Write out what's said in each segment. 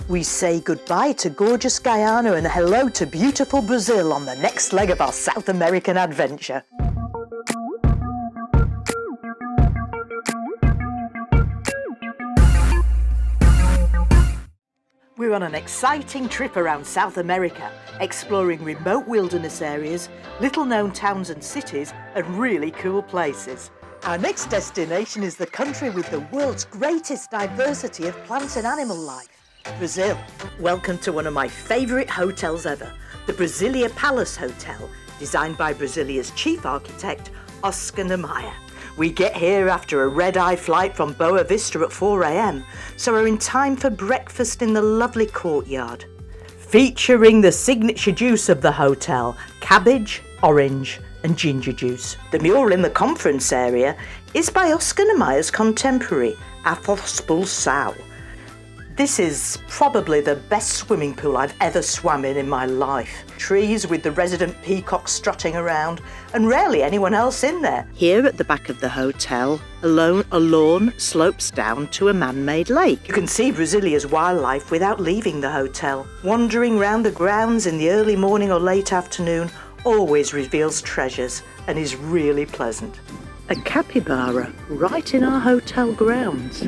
We say goodbye to gorgeous Guyana and hello to beautiful Brazil on the next leg of our South American adventure. We're on an exciting trip around South America, exploring remote wilderness areas, little-known towns and cities, and really cool places. Our next destination is the country with the world's greatest diversity of plant and animal life, Brazil. Welcome to one of my favourite hotels ever, the Brasilia Palace Hotel, designed by Brasilia's chief architect, Oscar Niemeyer. We get here after a red-eye flight from Boa Vista at 4 a.m, so we're in time for breakfast in the lovely courtyard. Featuring the signature juice of the hotel, cabbage, orange and ginger juice. The mural in the conference area is by Oscar Niemeyer's contemporary, Expulsao. This is probably the best swimming pool I've ever swum in my life. Trees with the resident peacocks strutting around and rarely anyone else in there. Here at the back of the hotel, a lawn slopes down to a man-made lake. You can see Brazilia's wildlife without leaving the hotel. Wandering round the grounds in the early morning or late afternoon always reveals treasures and is really pleasant. A capybara right in our hotel grounds.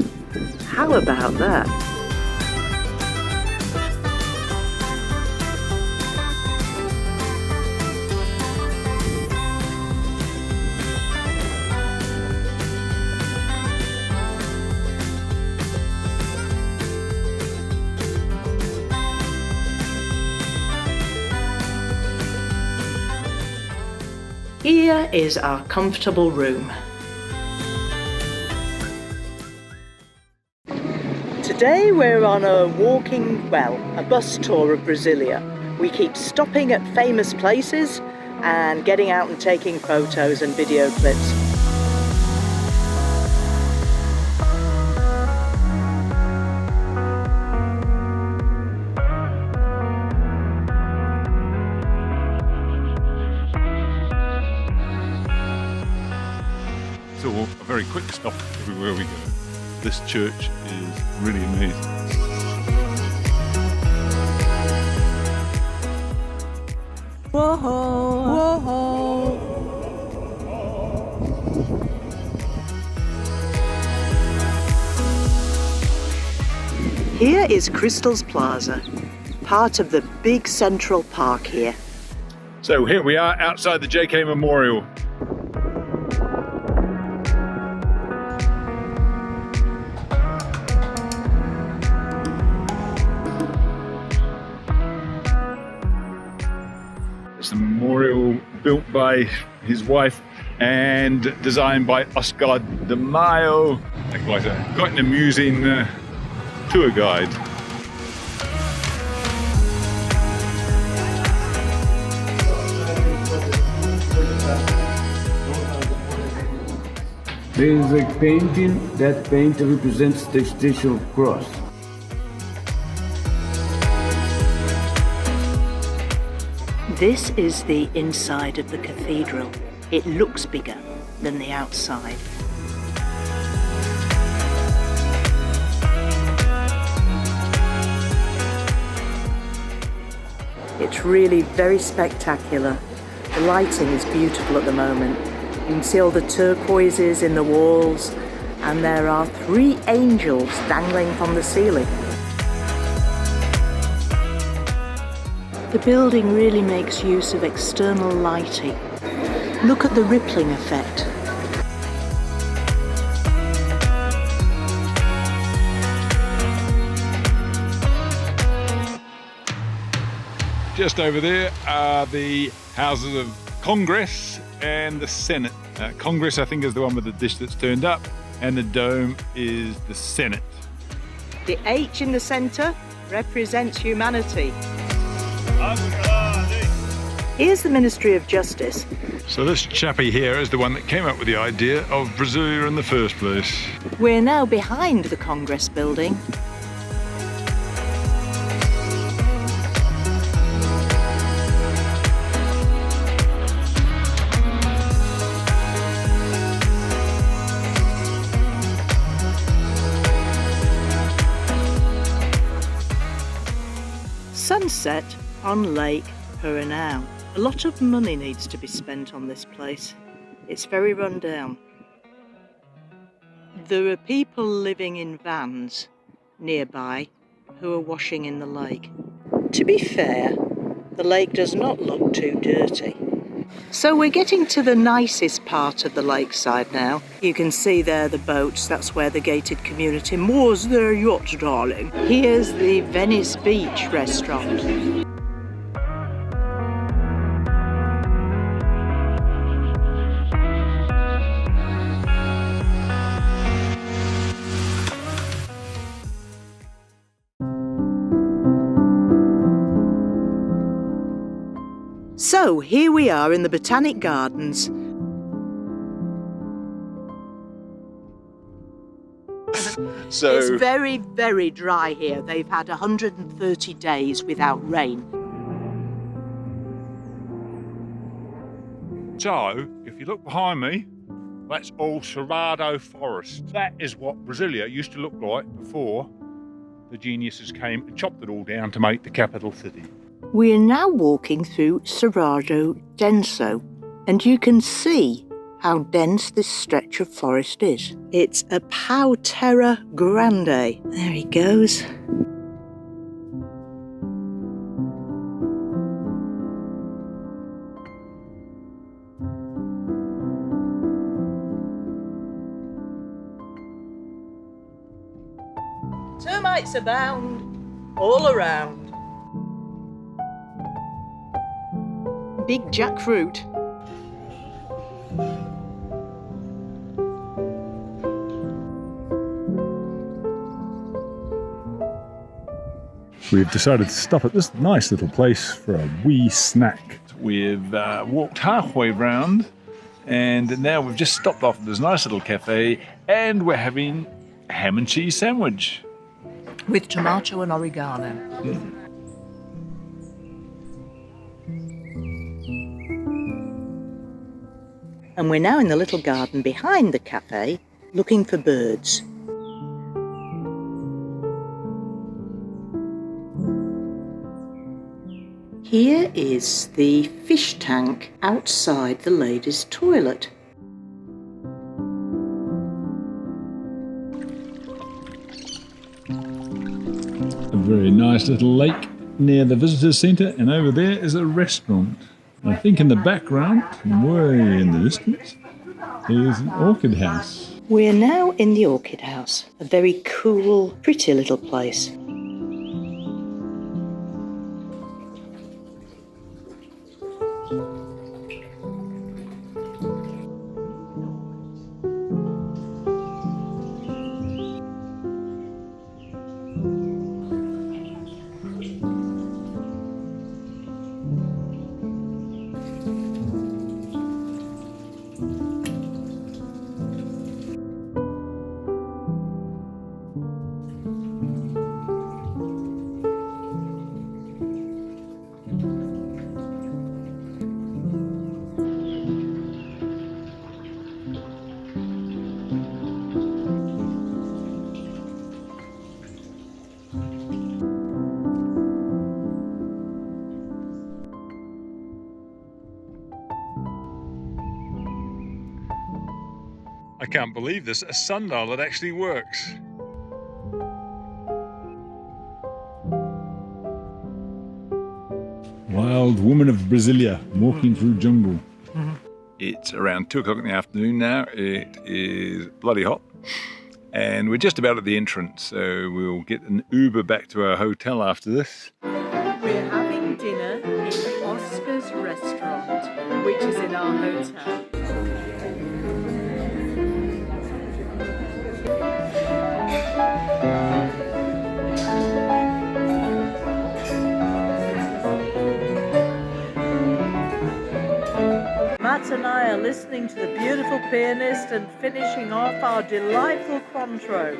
How about that? Here is our comfortable room. Today we're on a bus tour of Brasilia. We keep stopping at famous places and getting out and taking photos and video clips. So a very quick stop everywhere we go. This church is really amazing. Whoa, whoa. Here is Crystal's Plaza, part of the big central park here. So here we are outside the JK Memorial. It's a memorial built by his wife and designed by Oscar Niemeyer. Quite an amusing tour guide. There is a painting. That painting represents the Station of Cross. This is the inside of the cathedral. It looks bigger than the outside. It's really very spectacular. The lighting is beautiful at the moment. You can see all the turquoises in the walls, and there are 3 angels dangling from the ceiling. The building really makes use of external lighting. Look at the rippling effect. Just over there are the Houses of Congress and the Senate. Congress, I think, is the one with the dish that's turned up, and the dome is the Senate. The H in the centre represents humanity. Here's the Ministry of Justice. So this chappie here is the one that came up with the idea of Brasilia in the first place. We're now behind the Congress building. sunset on Lake Huronao. A lot of money needs to be spent on this place. It's very run down. There are people living in vans nearby who are washing in the lake. To be fair, the lake does not look too dirty. So we're getting to the nicest part of the lakeside now. You can see there the boats, that's where the gated community moors their yacht, darling. Here's the Venice Beach restaurant. So here we are in the Botanic Gardens. It's very, very dry here. They've had 130 days without rain. So, if you look behind me, that's all cerrado forest. That is what Brasilia used to look like before the geniuses came and chopped it all down to make the capital city. We are now walking through Cerrado Denso, and you can see how dense this stretch of forest is. It's a Pau Terra Grande. There he goes. Termites abound all around. Big jackfruit. We've decided to stop at this nice little place for a wee snack. We've walked halfway round and now we've just stopped off at this nice little cafe and we're having a ham and cheese sandwich. With tomato and oregano. And we're now in the little garden behind the cafe, looking for birds. Here is the fish tank outside the ladies' toilet. A very nice little lake near the visitor centre, and over there is a restaurant. I think in the background, way in the distance, is an orchid house. We're now in the orchid house, a very cool, pretty little place. I can't believe this, a sundial that actually works. Wild woman of Brasilia walking through jungle. It's around 2 o'clock in the afternoon now. It is bloody hot. And we're just about at the entrance, so we'll get an Uber back to our hotel after this. We're having dinner in Oscar's restaurant, which is in our hotel. Matt and I are listening to the beautiful pianist and finishing off our delightful Cointreau.